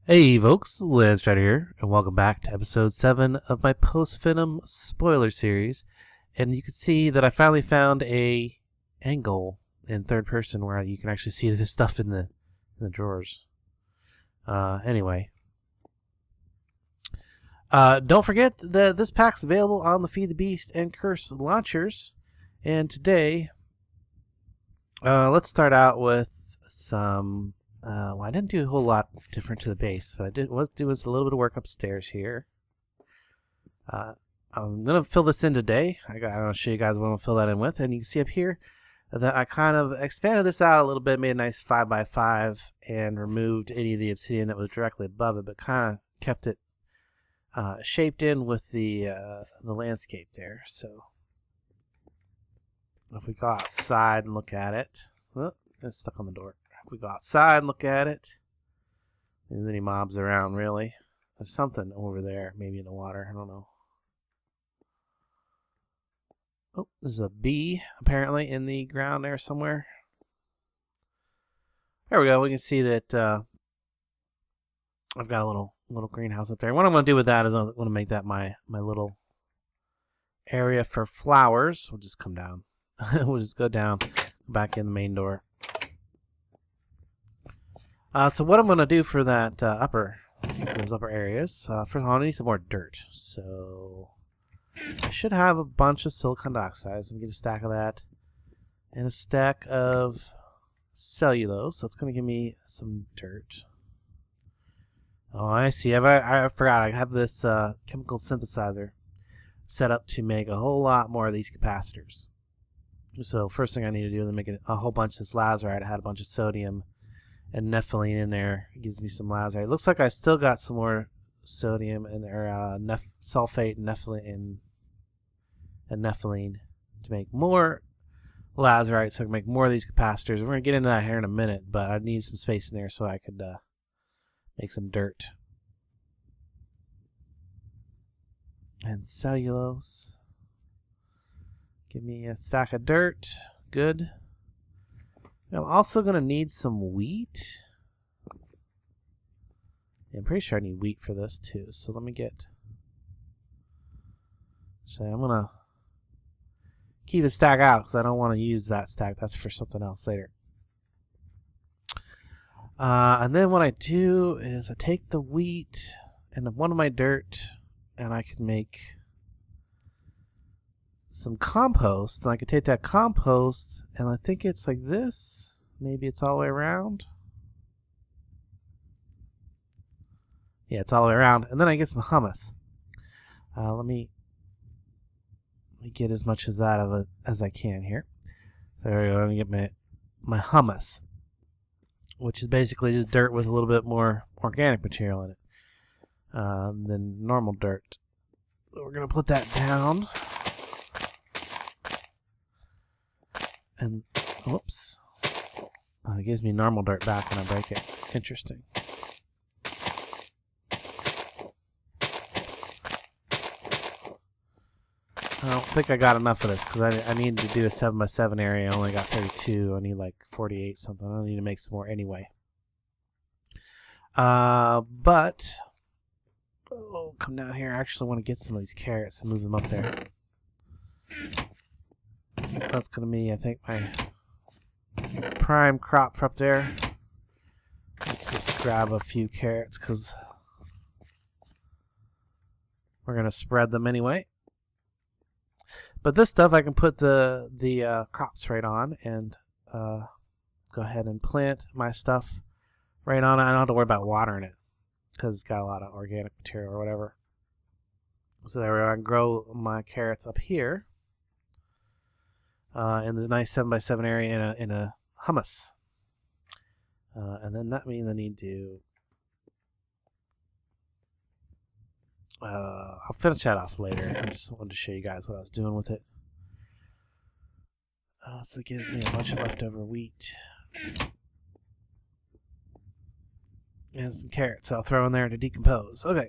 Hey folks, Landstryder here, and welcome back to episode 7 of my post-Finem spoiler series. And you can see that I finally found a angle in third person where you can actually see this stuff in the drawers. Anyway. Don't forget that this pack's available on the Feed the Beast and Curse launchers. And today, let's start out with some... well, I didn't do a whole lot different to the base, but I was doing a little bit of work upstairs here. I'm going to fill this in today. I'm going to show you guys what I'm going to fill that in with. And you can see up here that I kind of expanded this out a little bit, made a nice 5x5, and removed any of the obsidian that was directly above it, but kind of kept it shaped in with the landscape there. So if we go outside and look at it, oh, it's stuck on the door. If we go outside and look at it, there's any mobs around really. There's something over there, maybe in the water. I don't know. Oh, there's a bee apparently in the ground there somewhere. There we go. We can see that I've got a little greenhouse up there. What I'm going to do with that is I'm going to make that my little area for flowers. We'll just come down. We'll just go down, back in the main door. So what I'm going to do for that those upper areas, first of all, I need some more dirt. So I should have a bunch of silicon dioxide. Let me get a stack of that. And a stack of cellulose. So it's going to give me some dirt. Oh, I see. I forgot. I have this chemical synthesizer set up to make a whole lot more of these capacitors. So first thing I need to do is make a whole bunch of this lazurite. I had a bunch of sodium and nepheline in there. It gives me some lazurite. It looks like I still got some more sodium and sulfate and nepheline to make more lazurite, so I can make more of these capacitors. We're going to get into that here in a minute, but I need some space in there so I could make some dirt. And cellulose. Give me a stack of dirt. Good. I'm also going to need some wheat. Yeah, I'm pretty sure I need wheat for this too. So let me get... So I'm going to keep a stack out because I don't want to use that stack. That's for something else later. And then what I do is I take the wheat and one of my dirt and I can make some compost. And I could take that compost and I think it's like this. Maybe it's all the way around. Yeah, it's all the way around. And then I get some hummus. Let me get as much as that of it as I can here. So there we go. I'm going to get my hummus, which is basically just dirt with a little bit more organic material in it than normal dirt. So we're going to put that down. And, whoops. It gives me normal dirt back when I break it. Interesting. I don't think I got enough of this because I need to do a 7x7 area. I only got 32. I need like 48 something. I need to make some more anyway. But, come down here. I actually want to get some of these carrots and move them up there. That's going to be, I think, my prime crop for up there. Let's just grab a few carrots because we're going to spread them anyway. But this stuff I can put the crops right on and go ahead and plant my stuff right on it. I don't have to worry about watering it because it's got a lot of organic material or whatever. So there we go. I can grow my carrots up here. In this nice 7x7 area in a hummus. And then that means I need to... I'll finish that off later. I just wanted to show you guys what I was doing with it. So it gives me a bunch of leftover wheat. And some carrots I'll throw in there to decompose. Okay.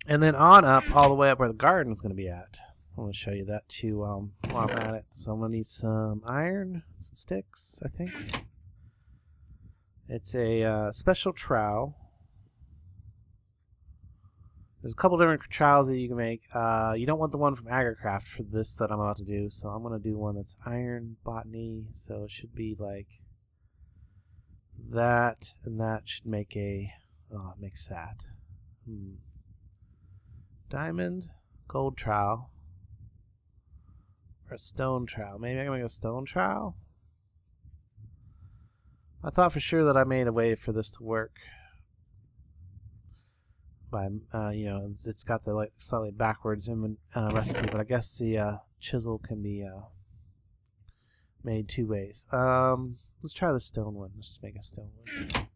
And then on up, all the way up where the garden is going to be at. I'm going to show you that too while I'm at it. So I'm going to need some iron, some sticks, I think. It's a special trowel. There's a couple different trowels that you can make. You don't want the one from Agricraft for this that I'm about to do, so I'm going to do one that's iron botany, so it should be like that, and that should make a, oh, it makes that. Diamond, gold trowel, or a stone trowel. Maybe I can make a stone trowel? I thought for sure that I made a way for this to work. By you know, it's got the like slightly backwards recipe, but I guess the chisel can be made 2 ways. Let's try the stone one. Let's just make a stone one.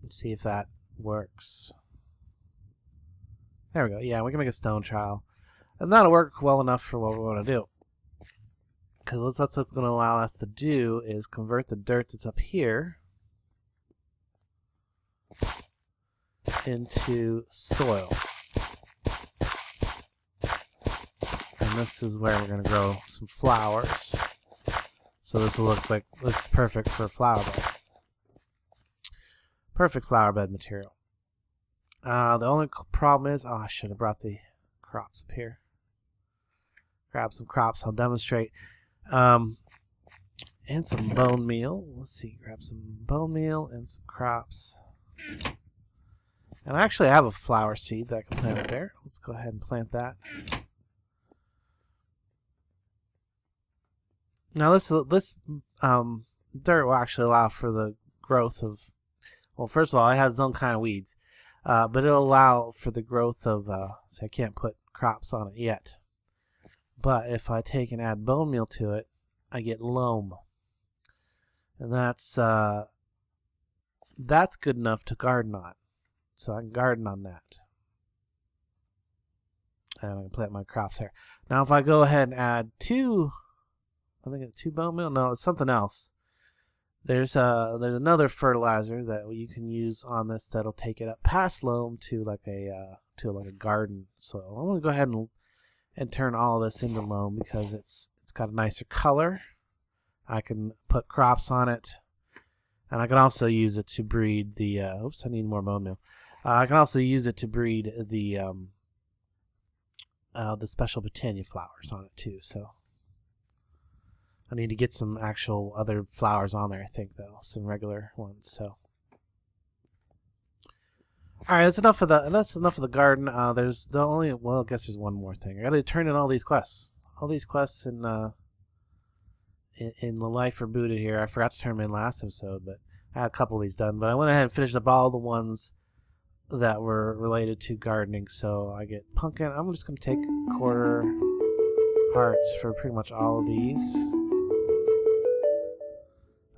Let's see if that works. There we go. Yeah, we can make a stone trowel, and that'll work well enough for what we want to do. Because that's what's going to allow us to do is convert the dirt that's up here into soil. And this is where we're going to grow some flowers. So this will look like, this is perfect for a flower bed. Perfect flower bed material. The only problem is, oh, I should have brought the crops up here. Grab some crops, I'll demonstrate. And some bone meal. Let's see, grab some bone meal and some crops. And I actually have a flower seed that I can plant there. Let's go ahead and plant that. Now this dirt will actually allow for the growth of, well, first of all, it has its own kind of weeds, but it'll allow for the growth of, so I can't put crops on it yet. But if I take and add bone meal to it, I get loam. And that's good enough to garden on. So I can garden on that. And I can plant my crops there. Now if I go ahead and add 2, I think it's 2 bone meal. No, it's something else. There's another fertilizer that you can use on this that'll take it up past loam to like a garden soil. I'm gonna go ahead and turn all of this into loam because it's got a nicer color. I can put crops on it, and I can also use it to breed the. Oops, I need more bone meal. I can also use it to breed the special Botania flowers on it too. So I need to get some actual other flowers on there. I think though, some regular ones. So. All right, that's enough of the garden. There's the only, well, I guess there's one more thing. I got to turn in all these quests. All these quests in the life rebooted here. I forgot to turn them in last episode, but I had a couple of these done. But I went ahead and finished up all the ones that were related to gardening. So I get pumpkin. I'm just going to take quarter hearts for pretty much all of these.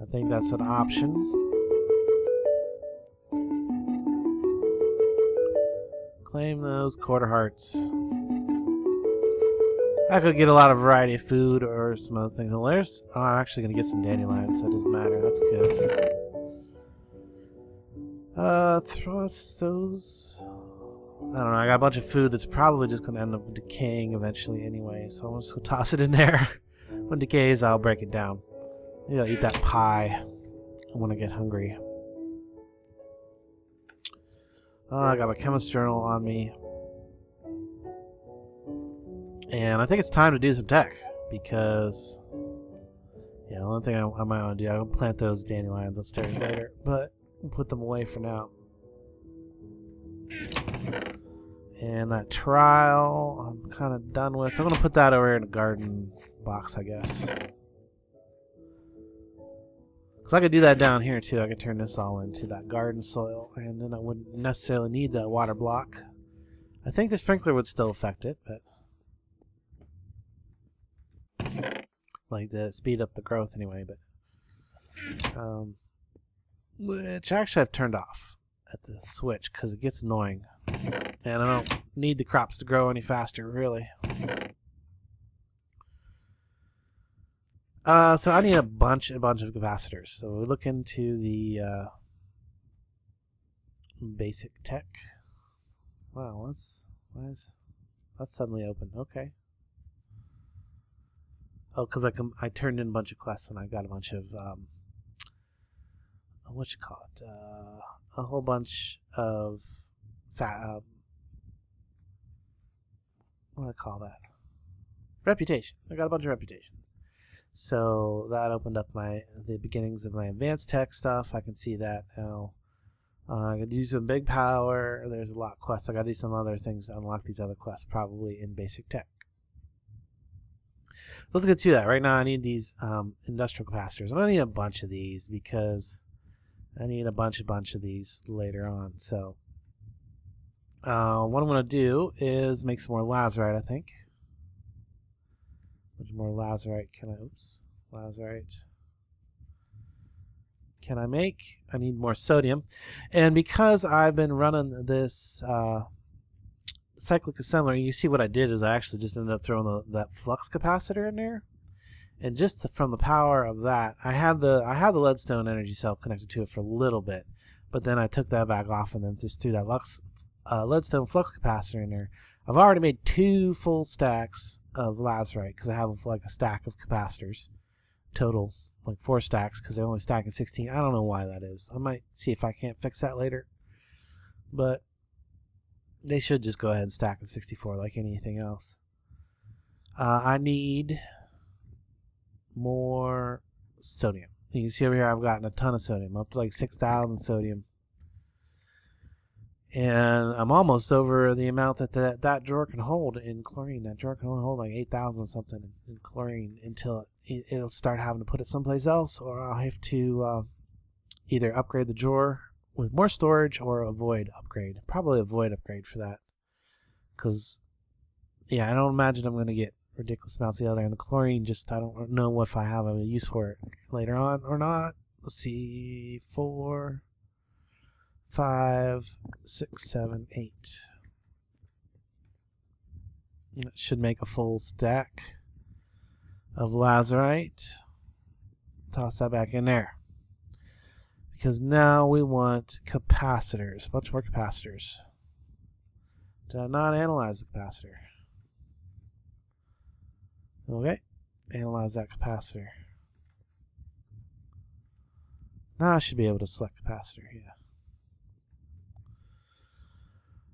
I think that's an option. Claim those quarter hearts. I could get a lot of variety of food or some other things. Well, there's, oh, I'm actually going to get some dandelions, so it doesn't matter. That's good. Throw us those. I don't know. I got a bunch of food that's probably just going to end up decaying eventually anyway, so I'm just going to toss it in there. When it decays, I'll break it down. Maybe I'll eat that pie when I get hungry. Oh, I got my chemist journal on me. And I think it's time to do some tech, because, yeah, the only thing I might want to do, I'll plant those dandelions upstairs later, but I'll put them away for now. And that trial, I'm kind of done with. I'm going to put that over here in a garden box, I guess. Because I could do that down here, too. I could turn this all into that garden soil, and then I wouldn't necessarily need that water block. I think the sprinkler would still affect it, but... like to speed up the growth anyway, but which actually I've turned off at the switch because it gets annoying, and I don't need the crops to grow any faster, really. So I need a bunch of capacitors. So we look into the basic tech. Wow, why is that suddenly open? Okay. Oh, because I turned in a bunch of quests and I got a bunch of what you call it? A whole bunch of what do I call that? Reputation. I got a bunch of reputation. So that opened up the beginnings of my advanced tech stuff. I can see that now. I got to do some big power. There's a lot of quests. I got to do some other things to unlock these other quests, probably in basic tech. Let's get to that. Right now I need these industrial capacitors. I don't need a bunch of these because I need a bunch of these later on. So what I'm going to do is make some more lazerite, I think. How much more lazerite lazerite can I make? I need more sodium. And because I've been running this cyclic assembler, you see what I did is I actually just ended up throwing that flux capacitor in there. And just from the power of that, I had the leadstone energy cell connected to it for a little bit, but then I took that back off and then just threw that leadstone flux capacitor in there. I've already made 2 full stacks of lazerite because I have like a stack of capacitors total, like 4 stacks because they're only stacking 16. I don't know why that is. I might see if I can't fix that later, but they should just go ahead and stack at 64 like anything else. I need more sodium. You can see over here I've gotten a ton of sodium, up to like 6,000 sodium. And I'm almost over the amount that drawer can hold in chlorine. That drawer can only hold like 8,000 something in chlorine until it'll start having to put it someplace else, or I'll have to either upgrade the drawer with more storage or a void upgrade. Probably a void upgrade for that. Because, yeah, I don't imagine I'm going to get ridiculous amounts of the other. And the chlorine, just I don't know if I have a use for it later on or not. Let's see, 4, 5, 6, 7, 8. That should make a full stack of lazerite. Toss that back in there. Because now we want capacitors. A bunch more capacitors. Did I not analyze the capacitor? Okay. Analyze that capacitor. Now I should be able to select capacitor, yeah.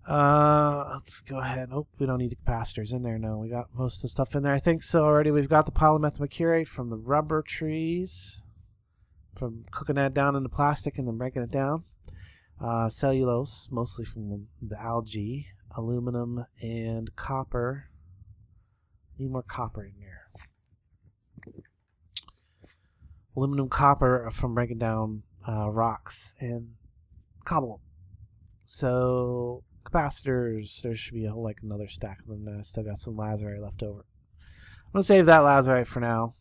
Let's go ahead. Oh, we don't need the capacitors in there. No, we got most of the stuff in there. I think so already. We've got the polymethyl from the rubber trees, from cooking that down into plastic and then breaking it down. Cellulose, mostly from the algae, aluminum, and copper. Need more copper in there. Aluminum, copper from breaking down rocks, and cobble. So capacitors, there should be like another stack of them. I still got some lazerite left over. I'm gonna save that lazerite for now.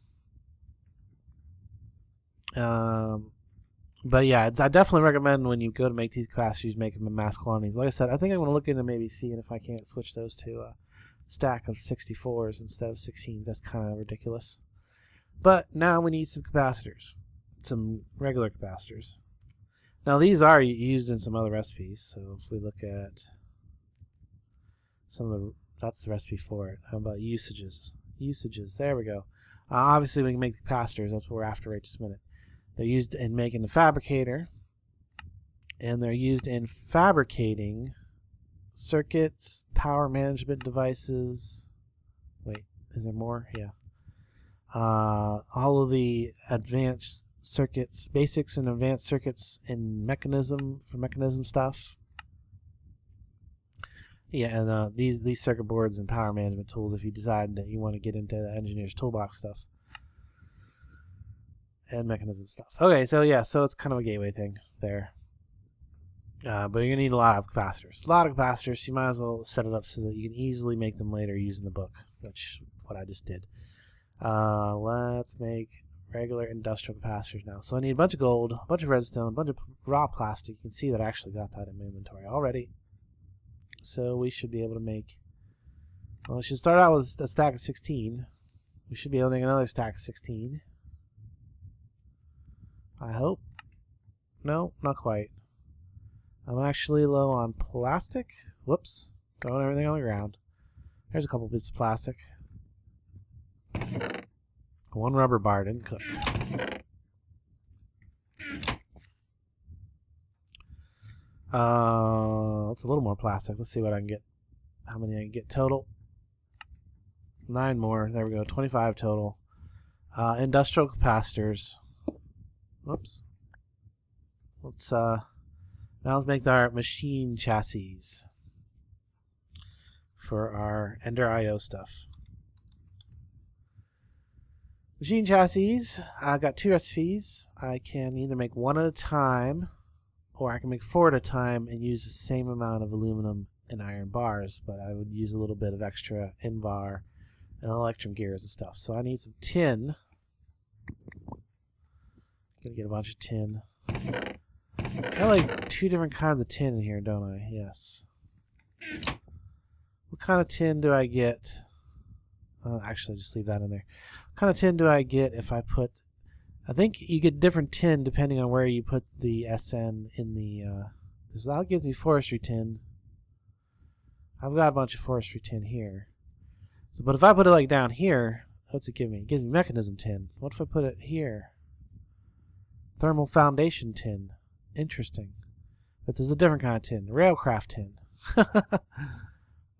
But yeah, I definitely recommend when you go to make these capacitors, make them in mass quantities. Like I said, I think I'm gonna look into maybe seeing if I can't switch those to a stack of 64s instead of 16s. That's kind of ridiculous. But now we need some capacitors, some regular capacitors. Now these are used in some other recipes, so if we look at some of the, that's the recipe for it. How about usages? Usages, there we go. Obviously we can make the capacitors, that's what we're after right this minute. They're used in making the fabricator, and they're used in fabricating circuits, power management devices. Wait, is there more? Yeah. All of the advanced circuits, basics and advanced circuits and mechanism stuff. Yeah, and these circuit boards and power management tools if you decide that you want to get into the engineer's toolbox stuff. And mechanism stuff. Okay, so yeah, so it's kind of a gateway thing there. But you're going to need a lot of capacitors. A lot of capacitors. You might as well set it up so that you can easily make them later using the book, which is what I just did. Let's make regular industrial capacitors now. So I need a bunch of gold, a bunch of redstone, a bunch of raw plastic. You can see that I actually got that in my inventory already. So we should be able to make, well, we should start out with a stack of 16. We should be able to make another stack of 16. I hope. No, not quite. I'm actually low on plastic. Whoops. Throwing everything on the ground. There's a couple bits of plastic. One rubber bar didn't cook. It's a little more plastic. Let's see what I can get. How many I can get total? 9 more. There we go. 25 total. Industrial capacitors. Whoops. Now let's make our machine chassis for our Ender IO stuff. Machine chassis. I've got 2 recipes. I can either make 1 at a time, or I can make 4 at a time and use the same amount of aluminum and iron bars, but I would use a little bit of extra Invar and electrum gears and stuff. So I need some tin. Gotta get a bunch of tin. I got like 2 different kinds of tin in here, don't I? Yes. What kind of tin do I get? Actually, just leave that in there. What kind of tin do I get if I put... I think you get different tin depending on where you put the SN in the... so that gives me forestry tin. I've got a bunch of forestry tin here. So, but if I put it like down here, what's it give me? It gives me mechanism tin. What if I put it here? Thermal foundation tin. Interesting. But there's a different kind of tin. Railcraft tin.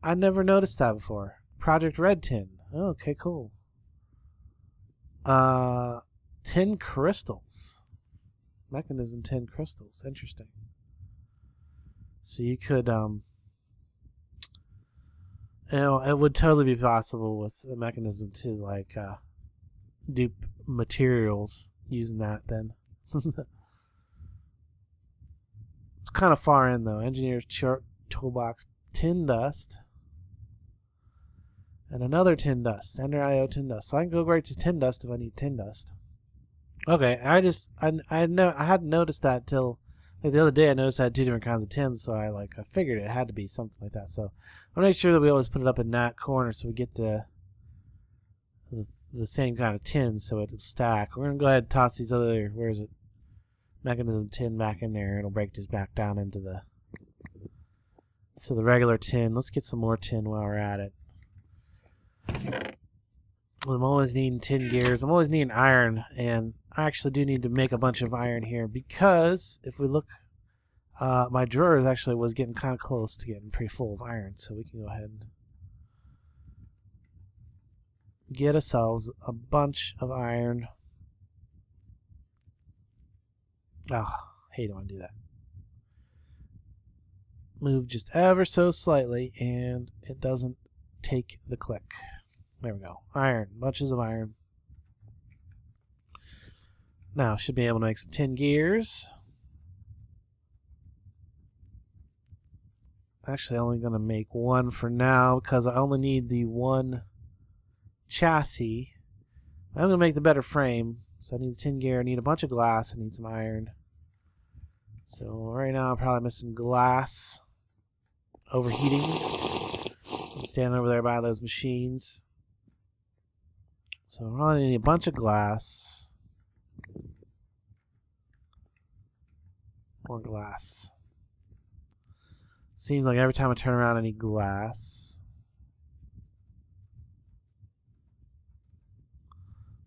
I never noticed that before. Project Red tin. Oh, okay, cool. Tin crystals. Mechanism tin crystals. Interesting. So you could, you know, it would totally be possible with the mechanism to, like, dupe materials using that then. It's kind of far in, though. Engineer's chart toolbox. Tin dust. And another tin dust. Ender IO tin dust. So I can go right to tin dust if I need tin dust. Okay, I hadn't noticed that till like the other day. I noticed I had 2 different kinds of tins, so I figured it had to be something like that. So I'll make sure that we always put it up in that corner so we get the same kind of tin so it'll stack. We're gonna go ahead and toss these other, where is it? Mechanism tin back in there. It'll break this back down into the regular tin. Let's get some more tin while we're at it. I'm always needing tin gears. I'm always needing iron, and I actually do need to make a bunch of iron here because if we look, my drawers actually was getting kind of close to getting pretty full of iron, so we can go ahead and get ourselves a bunch of iron. Oh, hate it when I do that. Move just ever so slightly, and it doesn't take the click. There we go. Iron. Bunches of iron. Now, should be able to make some tin gears. Actually, I'm only going to make 1 for now because I only need the 1 chassis. I'm going to make the better frame. So I need a tin gear. I need a bunch of glass. I need some iron. So right now I'm probably missing glass. Overheating. I'm standing over there by those machines. So I'm running a bunch of glass. More glass. Seems like every time I turn around I need glass.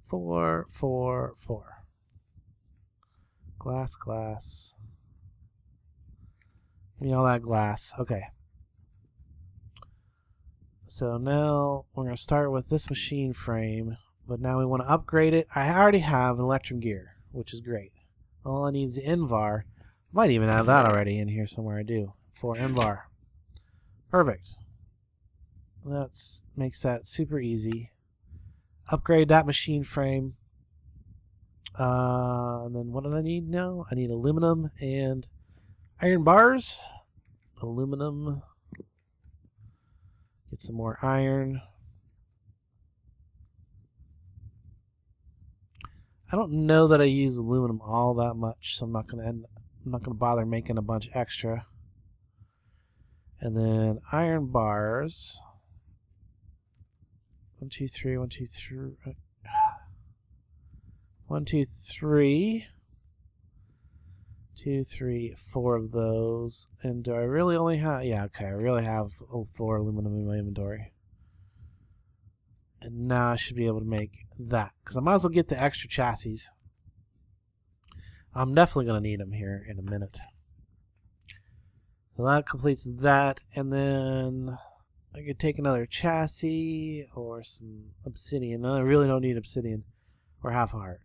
4, 4, 4. Glass, glass. Give me all that glass. Okay. So now we're going to start with this machine frame, but now we want to upgrade it. I already have an electrum gear, which is great. All I need is the Invar. Might even have that already in here somewhere. I do. For Invar. Perfect. That makes that super easy. Upgrade that machine frame. And then what do I need now? I need aluminum and iron bars. Aluminum. Get some more iron. I don't know that I use aluminum all that much, so I'm not gonna bother making a bunch extra. And then iron bars. 1, 2, 3, 1, 2, 3. 1, 2, 3. 2, 3, 4 of those. And do I really only have... Yeah, okay, I really have 4 aluminum in my inventory. And now I should be able to make that. Because I might as well get the extra chassis. I'm definitely going to need them here in a minute. So that completes that. And then I could take another chassis or some obsidian. No, I really don't need obsidian. Or half a heart.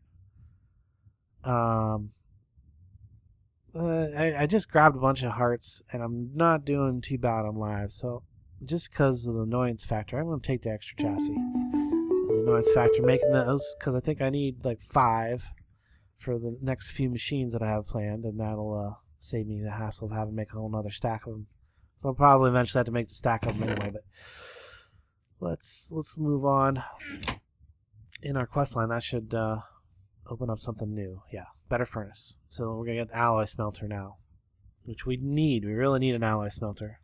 I just grabbed a bunch of hearts, and I'm not doing too bad on live. So just because of the annoyance factor, I'm going to take the extra chassis. And the annoyance factor, making those, because I think I need like 5 for the next few machines that I have planned, and that'll save me the hassle of having to make a whole nother stack of them. So I'll probably eventually have to make the stack of them anyway, but let's move on. In our quest line, that should open up something new. Yeah, better furnace. So we're going to get an alloy smelter now, which we need. We really need an alloy smelter.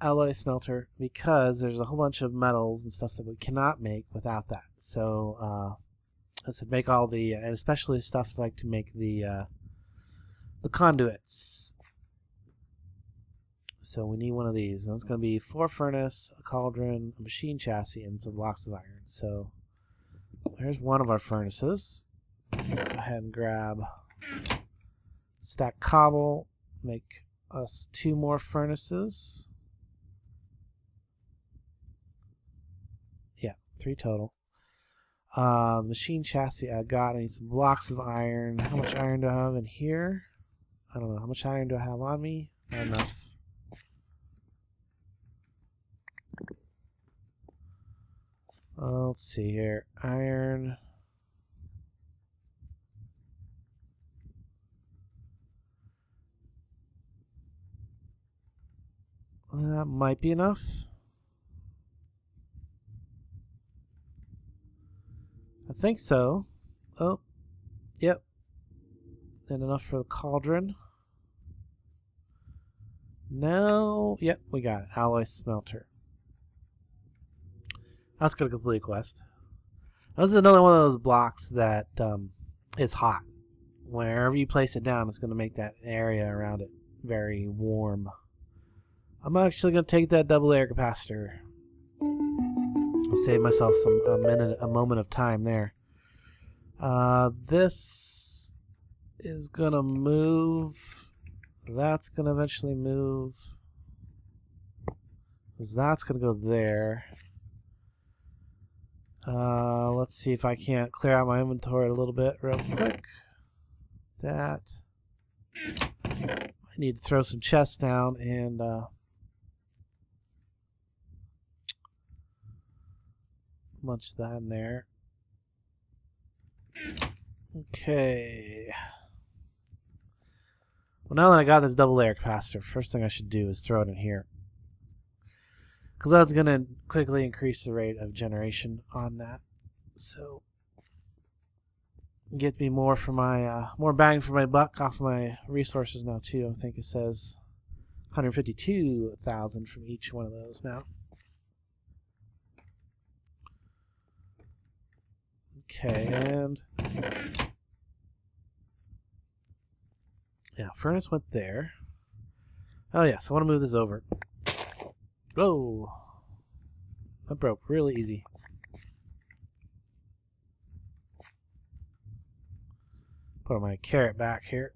Alloy smelter, because there's a whole bunch of metals and stuff that we cannot make without that. So let's make all the, and especially stuff like to make the conduits. So we need one of these. And it's going to be 4 furnace, a cauldron, a machine chassis, and some blocks of iron. So here's one of our furnaces. Let's go ahead and grab stack cobble, make us 2 more furnaces. Yeah, 3 total. Machine chassis I got. I need some blocks of iron. How much iron do I have in here? I don't know. How much iron do I have on me? Not enough. Let's see here. Iron. That might be enough. I think so. Oh, yep. And enough for the cauldron. No, yep, we got it. Alloy smelter. That's going to complete a quest. This is another one of those blocks that is hot. Wherever you place it down, it's going to make that area around it very warm. I'm actually going to take that double air capacitor. I'll save myself a moment of time there. This is going to move. That's going to eventually move. That's going to go there. Let's see if I can't clear out my inventory a little bit real quick. That. I need to throw some chests down and bunch of that in there. Okay. Well, now that I got this double layer capacitor, first thing I should do is throw it in here. Because that's going to quickly increase the rate of generation on that. So, get me more for my more bang for my buck off my resources now too. I think it says 152,000 from each one of those now. Okay, and yeah, furnace went there. Oh yes, I want to move this over. Whoa, that broke really easy. Put my carrot back here.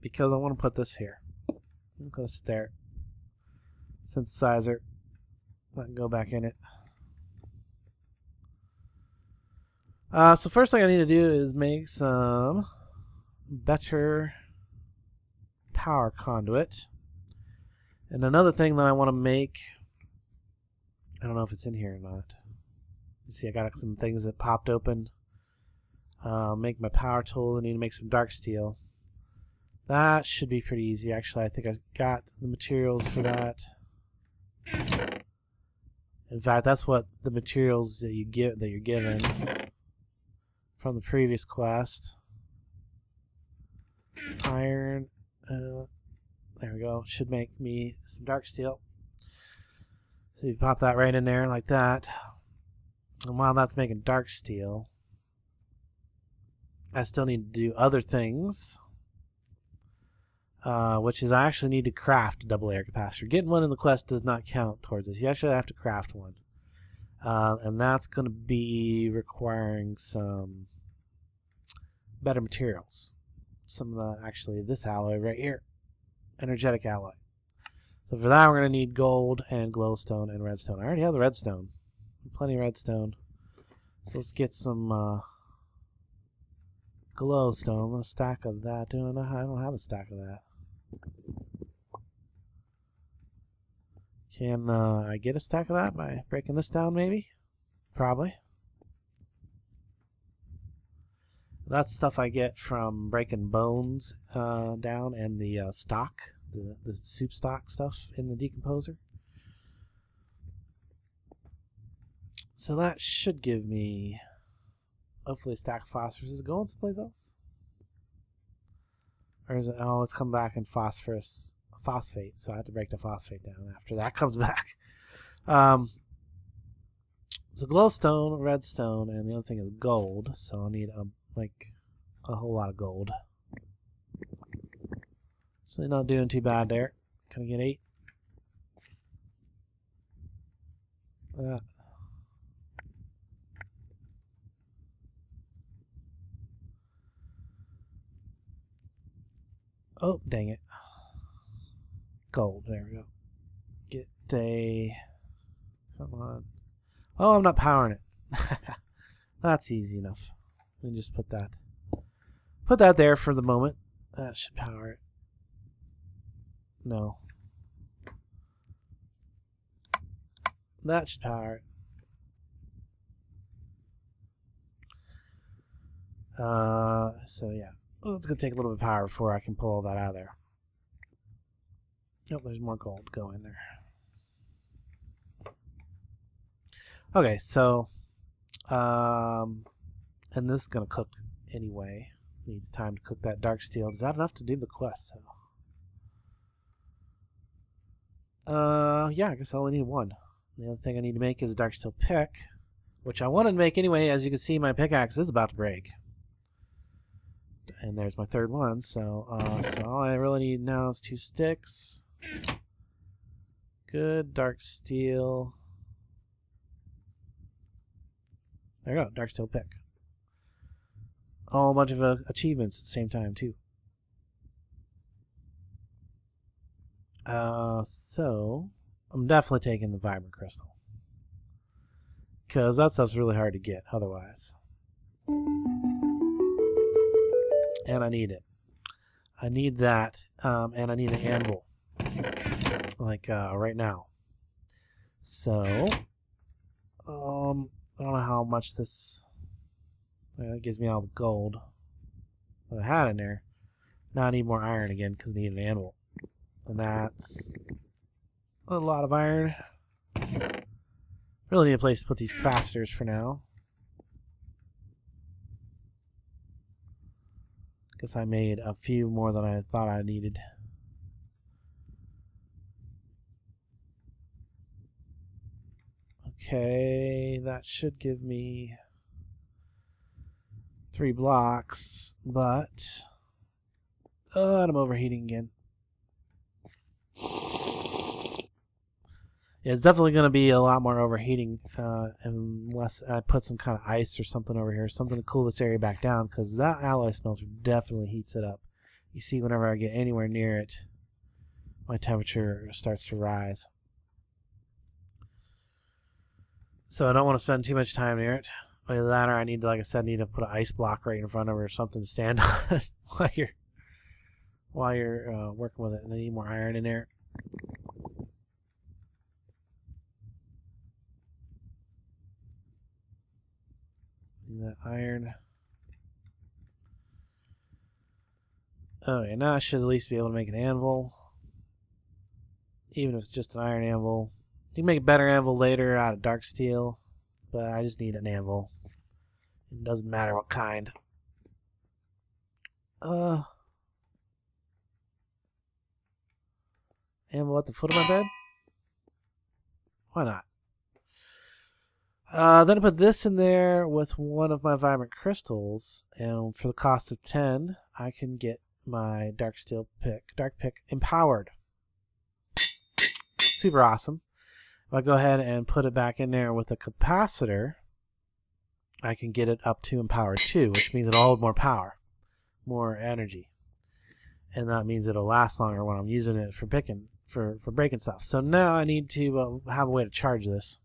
Because I want to put this here. I'm going to sit there. Synthesizer. I can go back in it. So first thing I need to do is make some better power conduit. And another thing that I want to make, I don't know if it's in here or not. You see I got some things that popped open. Make my power tools. I need to make some dark steel. That should be pretty easy. Actually, I think I got the materials for that. In fact, that's what the materials that you're given from the previous quest. Iron. There we go. Should make me some dark steel. So you pop that right in there like that. And while that's making dark steel, I still need to do other things. which is I actually need to craft a double air capacitor. Getting one in the quest does not count towards this. You actually have to craft one. And that's going to be requiring some better materials. Some of actually this alloy right here. Energetic alloy. So for that we're going to need gold and glowstone and redstone. I already have the redstone. Plenty of redstone. So let's get some glowstone. A stack of that. I don't have a stack of that. Can I get a stack of that by breaking this down maybe? Probably. That's stuff I get from breaking bones down and the stock, the soup stock stuff in the decomposer. So that should give me hopefully a stack of phosphorus. Is it going someplace else? Or is it, oh, it's come back in phosphate, so I have to break the phosphate down after that comes back. So glowstone, redstone, and the other thing is gold, so I'll need a whole lot of gold. So not doing too bad there. Can I get 8? Oh, dang it. Gold, there we go. Get a... Come on. Oh, I'm not powering it. That's easy enough. Let me just put that there for the moment. That should power it. No. That should power it. So yeah. Oh, it's going to take a little bit of power before I can pull all that out of there. Nope, there's more gold going there. Okay, so and this is gonna cook anyway. Needs time to cook that dark steel. Is that enough to do the quest though? Yeah, I guess I only need 1. The other thing I need to make is a dark steel pick, which I wanted to make anyway. As you can see, my pickaxe is about to break. And there's my 3rd one, so all I really need now is 2 sticks. Good, dark steel. There you go, dark steel pick. Oh, a bunch of achievements at the same time too. So I'm definitely taking the vibrant crystal, because that stuff's really hard to get otherwise. And I need it. I need that, and I need an anvil, like right now. So, I don't know how much this gives me all the gold that I had in there. Now I need more iron again because I need an anvil, and that's a lot of iron. Really need a place to put these capacitors for now. Guess I made a few more than I thought I needed. Okay, that should give me 3 blocks, but and I'm overheating again. Yeah, it's definitely going to be a lot more overheating unless I put some kind of ice or something over here, something to cool this area back down, because that alloy smelter definitely heats it up. You see, whenever I get anywhere near it, my temperature starts to rise. So I don't want to spend too much time near it. By that, or I need to, like I said, need to put an ice block right in front of it or something to stand on while you're working with it. And I need more iron in there. Need that iron. Okay, now I should at least be able to make an anvil, even if it's just an iron anvil. You can make a better anvil later out of dark steel, but I just need an anvil. It doesn't matter what kind. Anvil at the foot of my bed? Why not? Then I put this in there with one of my vibrant crystals, and for the cost of 10, I can get my dark pick empowered. Super awesome. If I go ahead and put it back in there with a capacitor, I can get it up to empowered 2, which means it'll hold more power, more energy. And that means it'll last longer when I'm using it for breaking stuff. So now I need to have a way to charge this.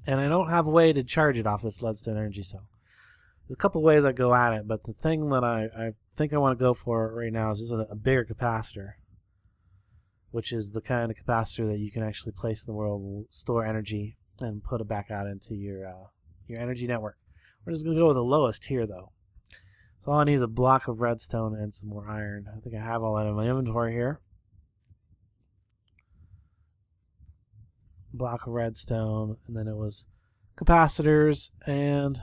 And I don't have a way to charge it off this leadstone energy cell. There's a couple ways I go at it, but the thing that I think I want to go for right now is just a bigger capacitor, which is the kind of capacitor that you can actually place in the world, will store energy and put it back out into your energy network. We're just going to go with the lowest here, though. So all I need is a block of redstone and some more iron. I think I have all that in my inventory here. Block of redstone, and then it was capacitors and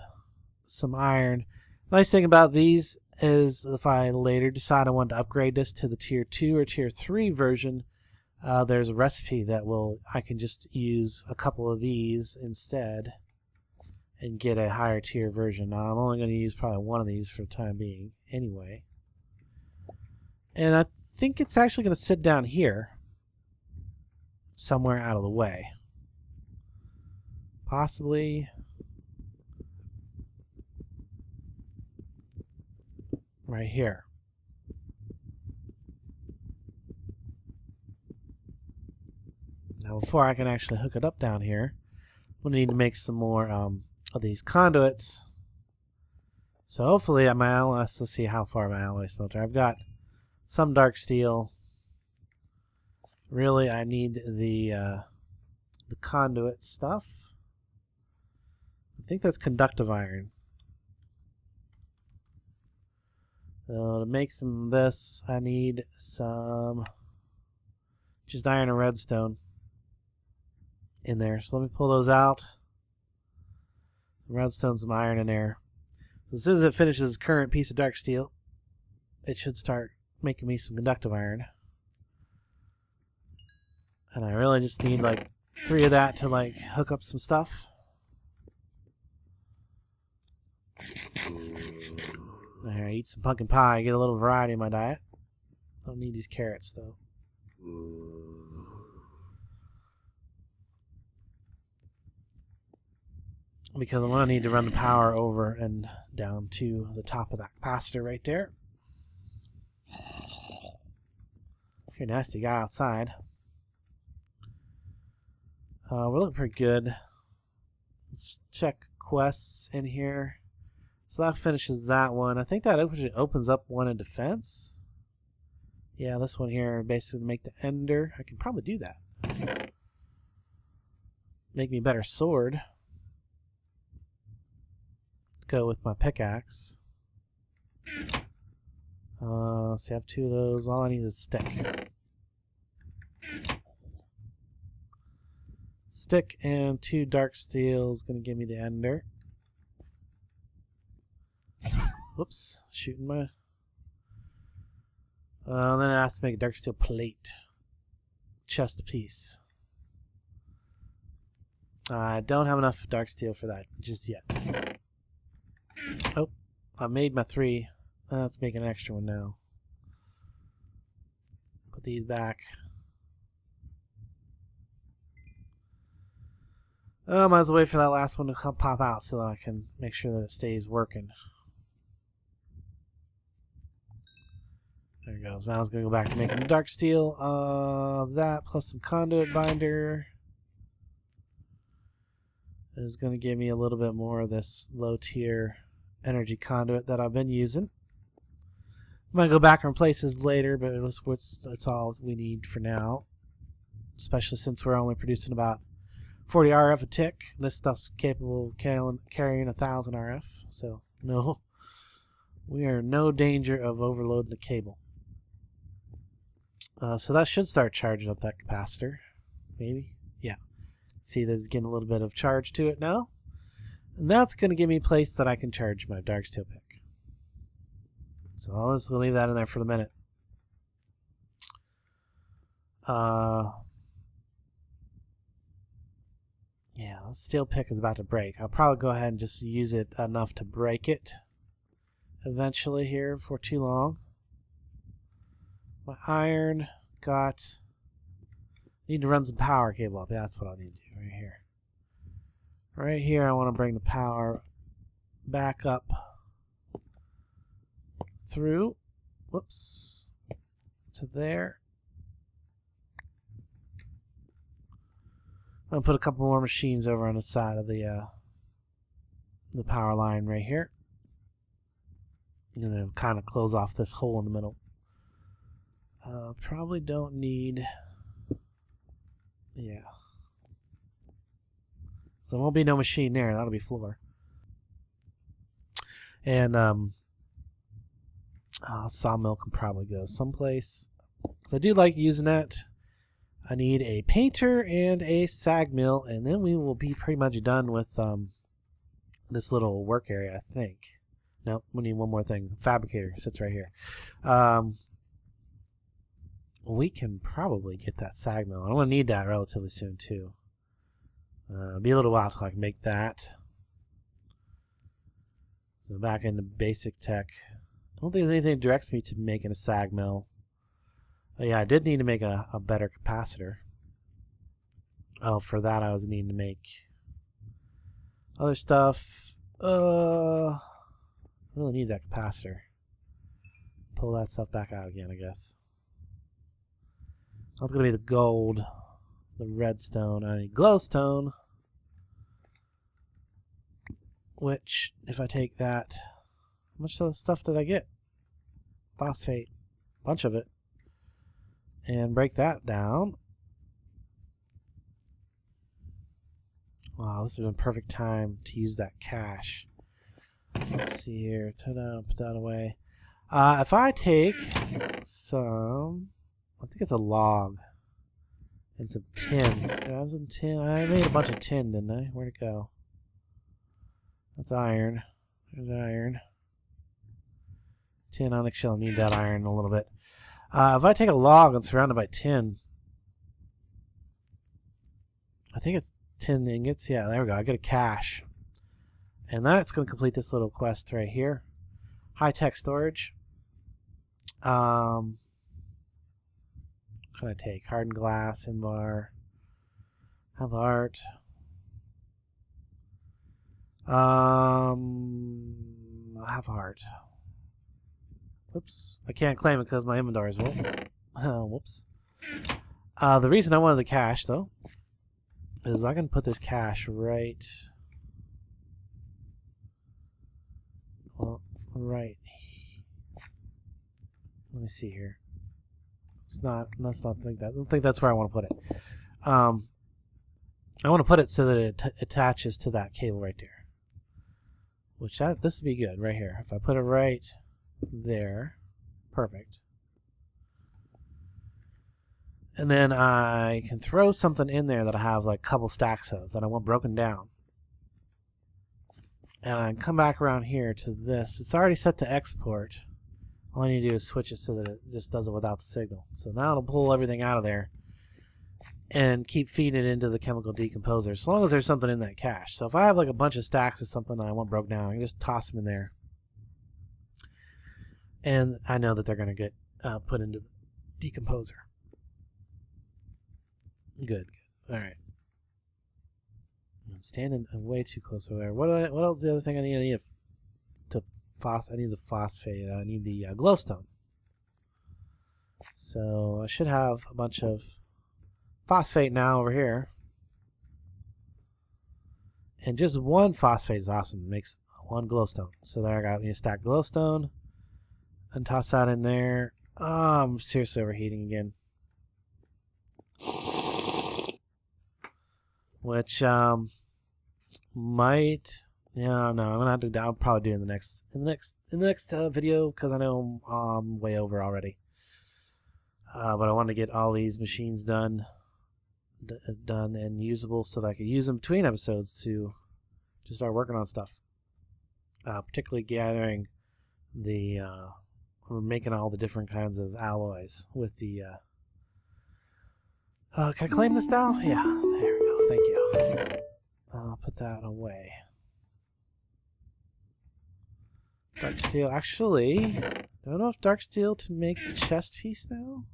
some iron. Nice thing about these is if I later decide I want to upgrade this to the tier 2 or tier 3 version, there's a recipe that I can just use a couple of these instead and get a higher tier version. Now I'm only going to use probably one of these for the time being anyway. And I think it's actually going to sit down here somewhere out of the way. Possibly right here. Now before I can actually hook it up down here, I'm going to need to make some more of these conduits. So hopefully let's see how far my alloy smelter. I've got some dark steel. Really I need the conduit stuff. I think that's conductive iron. So to make some of this, I need some just iron and redstone in there. So let me pull those out. Some redstone, some iron in there. So as soon as it finishes its current piece of dark steel, it should start making me some conductive iron. And I really just need like 3 of that to like hook up some stuff. There, eat some pumpkin pie, get a little variety in my diet. Don't need these carrots though. Because I'm going to need to run the power over and down to the top of that capacitor right there. You're a nasty guy outside. We're looking pretty good. Let's check quests in here. So that finishes that one. I think that opens up one in defense. Yeah, this one here, basically make the ender. I can probably do that. Make me a better sword. Go with my pickaxe. So I have 2 of those. All I need is a stick. Stick and 2 dark steel is going to give me the ender. Whoops, shooting my... then it has to make a dark steel plate. Chest piece. I don't have enough dark steel for that just yet. Oh, I made my 3. Let's make an extra one now. Put these back. I might as well wait for that last one to pop out so that I can make sure that it stays working. There it goes. Now it's going to go back to making the dark steel. That plus some conduit binder is going to give me a little bit more of this low tier energy conduit that I've been using. I'm going to go back and replace this later, but that's all we need for now. Especially since we're only producing about 40 RF a tick. This stuff's capable of carrying 1,000 RF, so no, we are in no danger of overloading the cable. So that should start charging up that capacitor, maybe. Yeah. See, there's getting a little bit of charge to it now, and that's going to give me a place that I can charge my dark steel pick. So I'll just leave that in there for the minute. Yeah, the steel pick is about to break. I'll probably go ahead and just use it enough to break it eventually here for too long. My iron got... Need to run some power cable up. Yeah, that's what I need to do right here. Right here, I want to bring the power back up through, whoops, to there. I'm going to put a couple more machines over on the side of the power line right here. And then kind of close off this hole in the middle. Probably don't need... Yeah. So there won't be no machine there. That'll be floor. And sawmill can probably go someplace. Because I do like using that. I need a painter and a sag mill, and then we will be pretty much done with this little work area, I think. Nope, we need one more thing. Fabricator sits right here. We can probably get that sag mill. I'm going to need that relatively soon, too. It'll be a little while till I can make that. So back into basic tech. I don't think there's anything that directs me to making a sag mill. Oh, yeah, I did need to make a better capacitor. Oh, for that I was needing to make other stuff. I really need that capacitor. Pull that stuff back out again, I guess. That's going to be the gold, the redstone. I need glowstone, which, if I take that, how much of the stuff did I get? Phosphate, a bunch of it, and break that down. Wow, this has been perfect time to use that cache. Let's see here. Ta-da, put that away. If I take some... I think it's a log and some tin. Did I have some tin? I made a bunch of tin, didn't I? Where'd it go? That's iron. There's iron. Tin, onyx shell. Need that iron a little bit. If I take a log and surround it by tin, I think it's tin ingots. Yeah, there we go. I get a cache. And that's going to complete this little quest right here. High-tech storage. What can I take? Hardened glass, Invar, have art. Have art. Whoops. I can't claim it because my inventory is full. Oh, whoops. The reason I wanted the cache, though, is I can put this cache right... Well, right... Let me see here. Let's not think that. I don't think that's where I want to put it. I want to put it so that it attaches to that cable right there. Which this would be good right here. If I put it right there, perfect. And then I can throw something in there that I have like a couple stacks of that I want broken down. And I can come back around here to this. It's already set to export. All I need to do is switch it so that it just does it without the signal. So now it'll pull everything out of there and keep feeding it into the chemical decomposer as long as there's something in that cache. So if I have like a bunch of stacks of something that I want broke down, I can just toss them in there. And I know that they're going to get put into the decomposer. Good. All right. I'm standing way too close over there. What else? The other thing I need? I need the phosphate. I need the glowstone. So I should have a bunch of phosphate now over here. And just one phosphate is awesome. It makes one glowstone. So there I got me a stack glowstone. And toss that in there. Oh, I'm seriously overheating again. Which might... Yeah, no, I'm gonna have to. I'll probably do it in the next video because I know I'm way over already. But I want to get all these machines done and usable so that I can use them between episodes to start working on stuff. Particularly gathering the, we're making all the different kinds of alloys with the. Can I claim this now? Yeah, there we go. Thank you. I'll put that away. Dark steel. Actually, Do I have enough dark steel to make the chest piece now?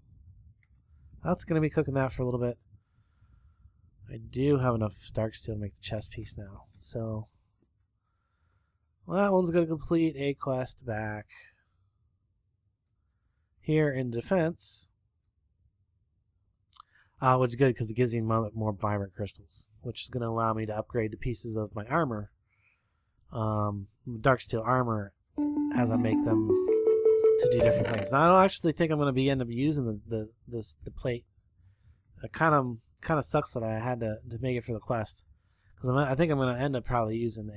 That's going to be cooking that for a little bit. I do have enough dark steel to make the chest piece now. So, well, that one's going to complete a quest back here in defense. Which is good because it gives me more vibrant crystals, which is going to allow me to upgrade the pieces of my armor, dark steel armor, as I make them to do different things. Now, I don't actually think I'm going to end up using the plate. It kind of sucks that I had to make it for the quest, because I think I'm going to end up probably using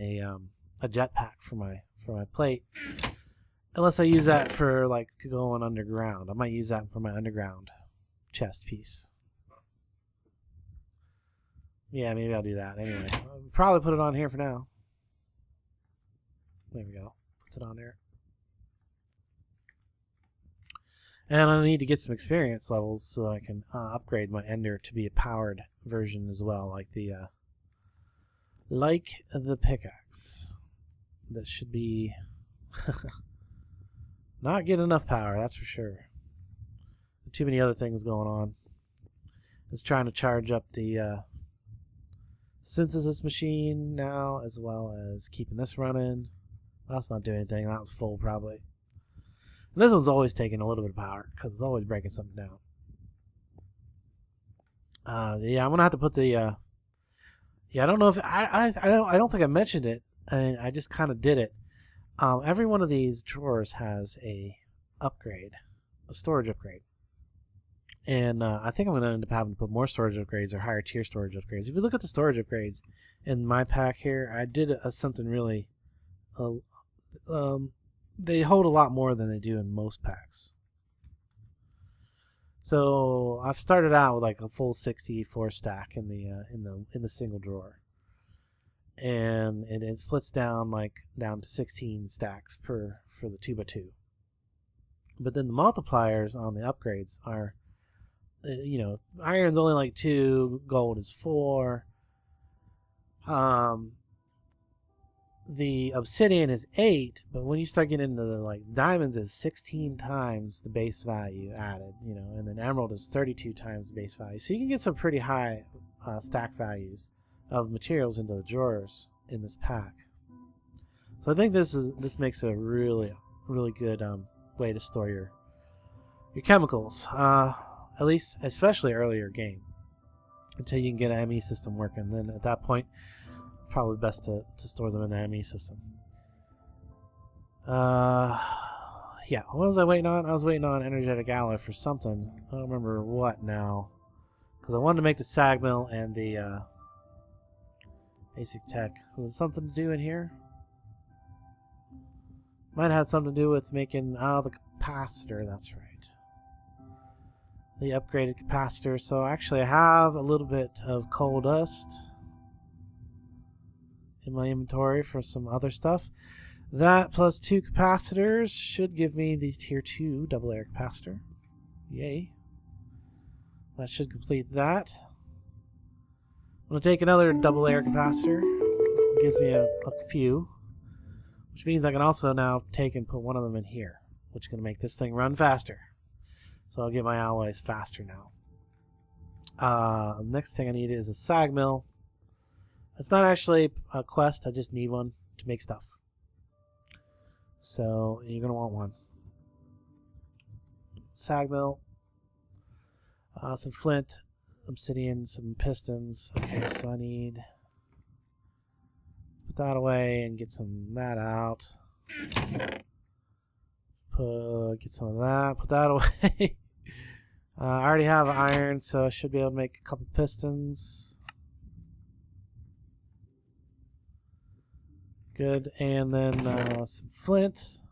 a jetpack for my plate, unless I use that for like going underground. I might use that for my underground chest piece. Yeah, maybe I'll do that. Anyway, I'll probably put it on here for now. There we go. Puts it on there. And I need to get some experience levels so I can upgrade my ender to be a powered version as well, like the pickaxe. That should be not get enough power, that's for sure. Too many other things going on. It's trying to charge up the synthesis machine now, as well as keeping this running. That's not doing anything. That was full probably. And this one's always taking a little bit of power because it's always breaking something down. Yeah, I'm gonna have to put the. Yeah, I don't know if I don't think I mentioned it, and I just kind of did it. Every one of these drawers has a storage upgrade. And I think I'm going to end up having to put more storage upgrades or higher tier storage upgrades. If you look at the storage upgrades in my pack here, I did something really... they hold a lot more than they do in most packs. So I've started out with like a full 64 stack in the single drawer, and it splits down to 16 stacks for the 2x2. But then the multipliers on the upgrades are, iron's only like 2, gold is 4. The obsidian is 8, but when you start getting into the diamonds is 16 times the base value added, and then emerald is 32 times the base value. So you can get some pretty high stack values of materials into the drawers in this pack. So I think this makes a really good way to store your chemicals. At least, especially earlier game, until you can get an ME system working. Then at that point, probably best to store them in the ME system. Yeah, what was I waiting on? I was waiting on energetic alloy for something. I don't remember what now, because I wanted to make the sag mill and the basic tech. Was it something to do in here? Might have something to do with making the capacitor. That's right. The upgraded capacitor. So actually I have a little bit of coal dust in my inventory for some other stuff. That plus 2 capacitors should give me the tier 2 double layer capacitor. Yay. That should complete that. I'm going to take another double layer capacitor. It gives me a few, which means I can also now take and put one of them in here, which is going to make this thing run faster. So I'll get my alloys faster now. Next thing I need is a sag mill. It's not actually a quest, I just need one to make stuff. So you're going to want one. Sag mill. Some flint, obsidian, some pistons. Okay, so I need... put that away and get some of that out. Get some of that. Put that away. I already have iron, so I should be able to make a couple pistons. Good. And then some flint,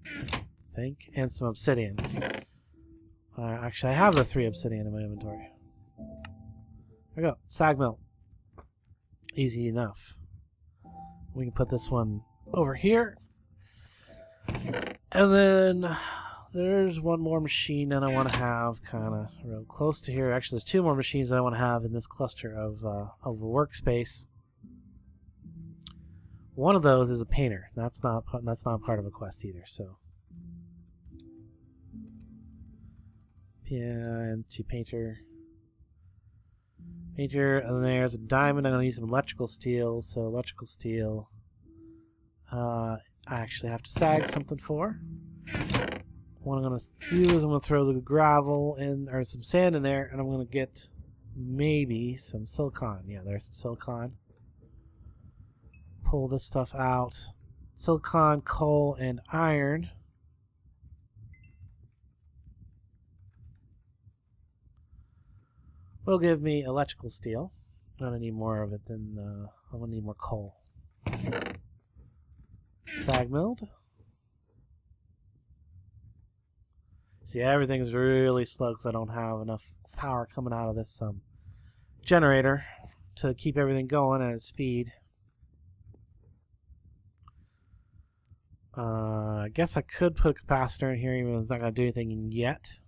I think, and some obsidian. Actually, I have the 3 obsidian in my inventory. There we go. Sag mill. Easy enough. We can put this one over here. And then there's one more machine that I want to have kind of real close to here. Actually, there's 2 more machines that I want to have in this cluster of a workspace. One of those is a painter. That's not part of a quest either. So Yeah, into painter. Painter, and there's a diamond. I'm going to need some electrical steel. So electrical steel. I actually have to sag something for. What I'm going to do is I'm going to throw the gravel in, or some sand in there, and I'm going to get maybe some silicon. Yeah, there's some silicon. Pull this stuff out. Silicon, coal, and iron. Will give me electrical steel. I'm going to need more of it than I'm going to need more coal. Sag milled. See, everything's really slow because I don't have enough power coming out of this generator to keep everything going at its speed. I guess I could put a capacitor in here even though it's not going to do anything yet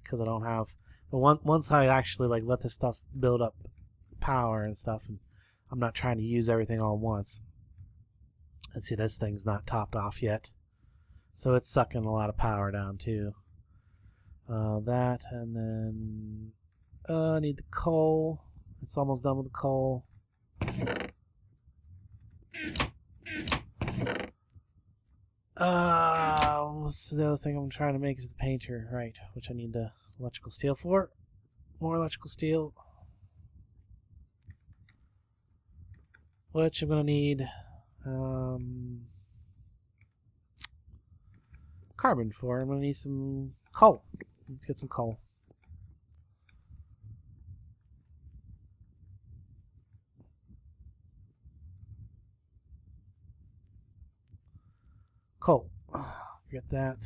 because I don't have. But once I actually like let this stuff build up power and stuff, and I'm not trying to use everything all at once. And see, this thing's not topped off yet, so it's sucking a lot of power down too. That, and then I need the coal. It's almost done with the coal. What's the other thing I'm trying to make is the painter, right? Which I need the electrical steel for. More electrical steel. Which I'm going to need carbon for. I'm going to need some coal. Let's get some coal. Coal. Get that.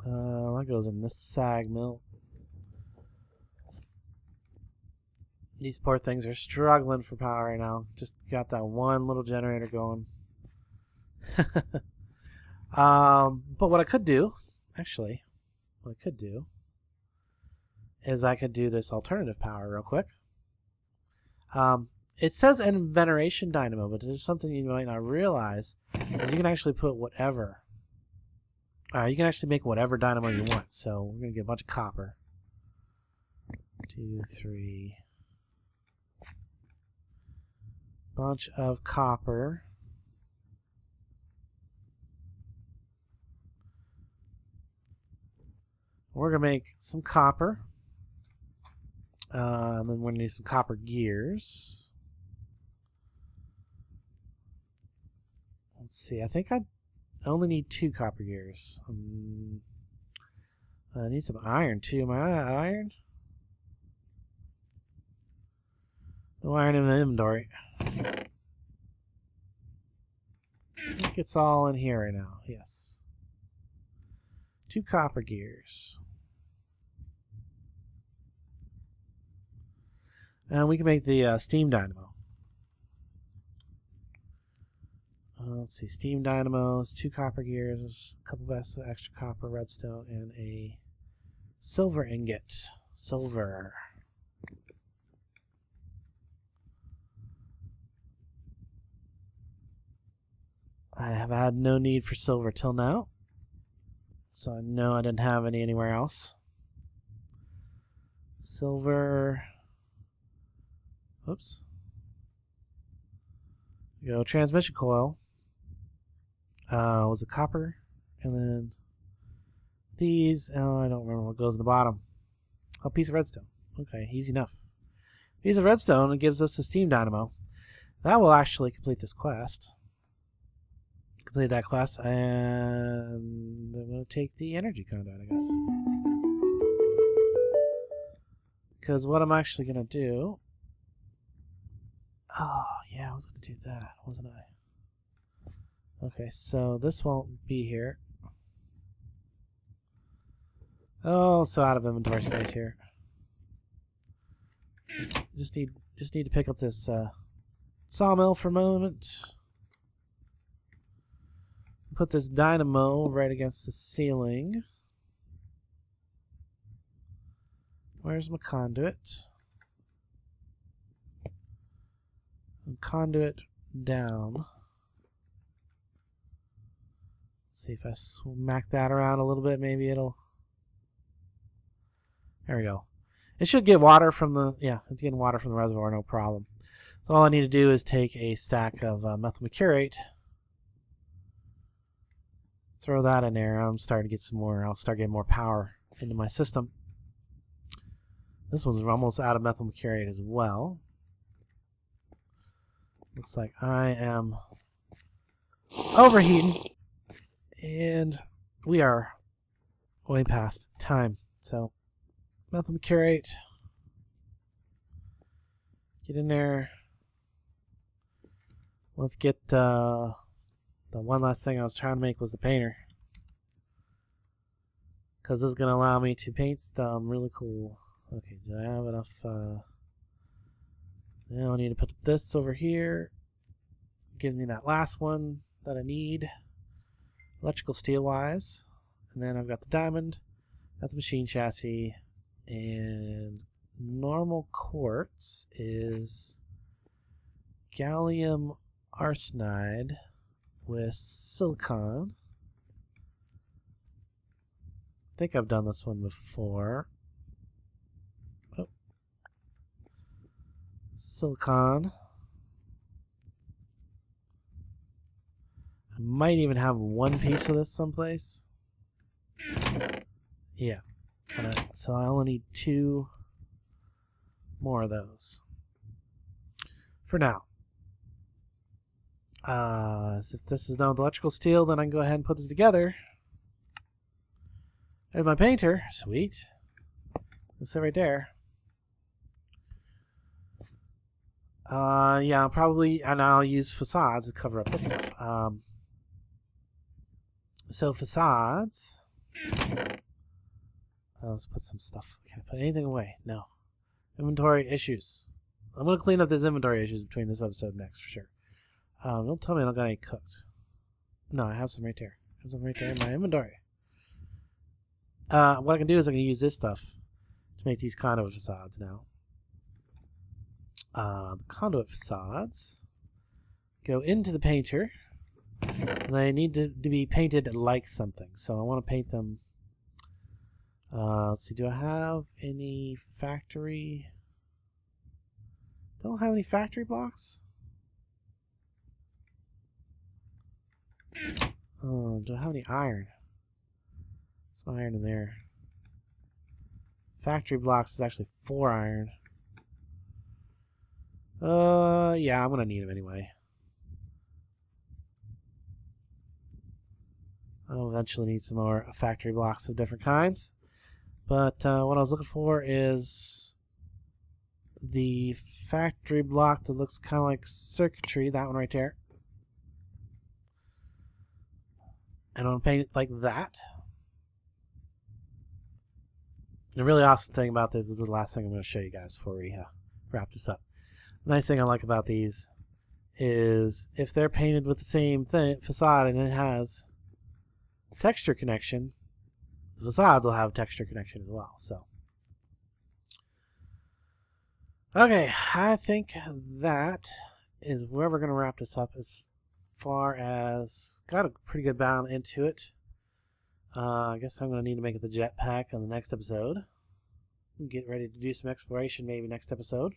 That goes in this sag mill. These poor things are struggling for power right now. Just got that one little generator going. But what I could do, actually, is I could do this alternative power real quick. It says an veneration dynamo, but there's something you might not realize is you can actually put whatever. You can actually make whatever dynamo you want. So we're going to get a bunch of copper. 2, 3. Bunch of copper. We're going to make some copper. And then we're going to need some copper gears. Let's see. I think I only need 2 copper gears. I need some iron too. Am I out of iron? No iron in the inventory. I think it's all in here right now. Yes. 2 copper gears. And we can make the steam dynamo. Let's see, steam dynamos, 2 copper gears, a couple of extra copper, redstone, and a silver ingot. Silver. I have had no need for silver till now, so I know I didn't have any anywhere else. Silver. Oops. Go transmission coil. Was it copper? And then these. Oh, I don't remember what goes in the bottom. A piece of redstone. Okay, easy enough. Piece of redstone, it gives us the steam dynamo. That will actually complete this quest. Complete that quest, and I'm going to take the energy conduit, I guess. Because what I'm actually going to do... Oh, yeah, I was going to do that, wasn't I? Okay, so this won't be here. Oh, so out of inventory space here. Just need to pick up this sawmill for a moment. Put this dynamo right against the ceiling. Where's my conduit? And conduit down. Let's see if I smack that around a little bit, maybe it'll There we go. It should get water from the, yeah, it's getting water from the reservoir, no problem. So all I need to do is take a stack of methyl mercurate, throw that in there. I'm starting to get some more, I'll start getting more power into my system. This one's almost out of methyl mercurate as well. Looks like I am overheating, and we are way past time. So methyl mercurate, get in there. Let's get the one last thing I was trying to make was the painter, because this is going to allow me to paint some really cool. Okay, do I have enough? Now I need to put this over here. Give me that last one that I need, electrical steel wise, and then I've got the diamond, got the machine chassis, and normal quartz is gallium arsenide with silicon. I think I've done this one before. Oh. Silicon. I might even have one piece of this someplace. Yeah. So I only need 2 more of those for now. So if this is done with electrical steel, then I can go ahead and put this together. There's my painter. Sweet. That's it right there. Yeah, I'll use facades to cover up this stuff. So facades. Let's put some stuff. Can I put anything away? No. Inventory issues. I'm going to clean up these inventory issues between this episode and next for sure. Don't tell me I don't got any cooked. No, I have some right there. I have some right there in my inventory. What I can do is I can use this stuff to make these conduit facades now. The conduit facades go into the painter, and they need to be painted like something. So I want to paint them. Let's see, do I have any factory? Don't have any factory blocks? Oh, do I have any iron? Some iron in there. Factory blocks is actually 4 iron. Yeah, I'm gonna need them anyway. I'll eventually need some more factory blocks of different kinds. But what I was looking for is the factory block that looks kind of like circuitry, that one right there. And I'm going to paint it like that. The really awesome thing about this is the last thing I'm going to show you guys before we wrap this up. The nice thing I like about these is if they're painted with the same facade and it has texture connection, the facades will have texture connection as well. So, okay, I think that is where we're going to wrap this up as far as got a pretty good bound into it. I guess I'm going to need to make it the jetpack on the next episode. Get ready to do some exploration maybe next episode.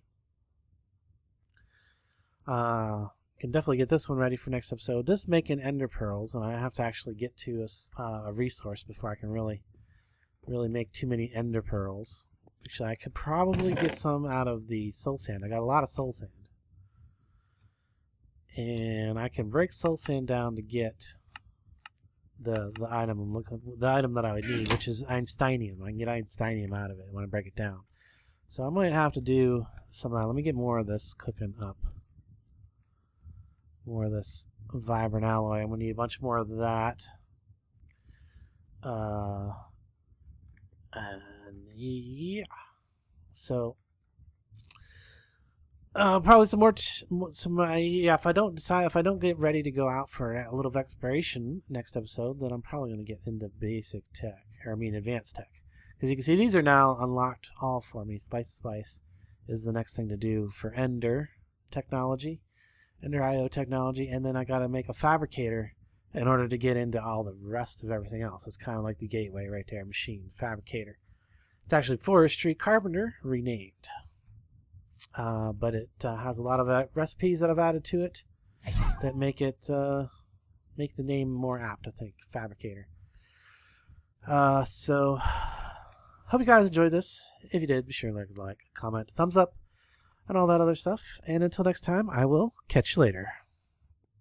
Can definitely get this one ready for next episode. This is making ender pearls, and I have to actually get to a resource before I can really make too many ender pearls. Actually, I could probably get some out of the soul sand. I got a lot of soul sand. And I can break soul sand down to get the item I'm looking for, the item that I would need, which is Einsteinium. I can get Einsteinium out of it when I break it down. So I might have to do some of that. Let me get more of this cooking up. More of this vibrant alloy. I'm going to need a bunch more of that. And yeah. So probably some more. Yeah. If I don't get ready to go out for a little exploration next episode, then I'm probably going to get into basic tech, or I mean advanced tech, because you can see these are now unlocked all for me. Splice is the next thing to do for Ender technology, Ender IO technology, and then I got to make a fabricator in order to get into all the rest of everything else. It's kind of like the gateway right there, machine fabricator. It's actually Forestry Carpenter renamed. But it has a lot of recipes that I've added to it that make it make the name more apt, I think. Fabricator. So hope you guys enjoyed this. If you did, be sure to like, comment, thumbs up, and all that other stuff. And until next time, I will catch you later.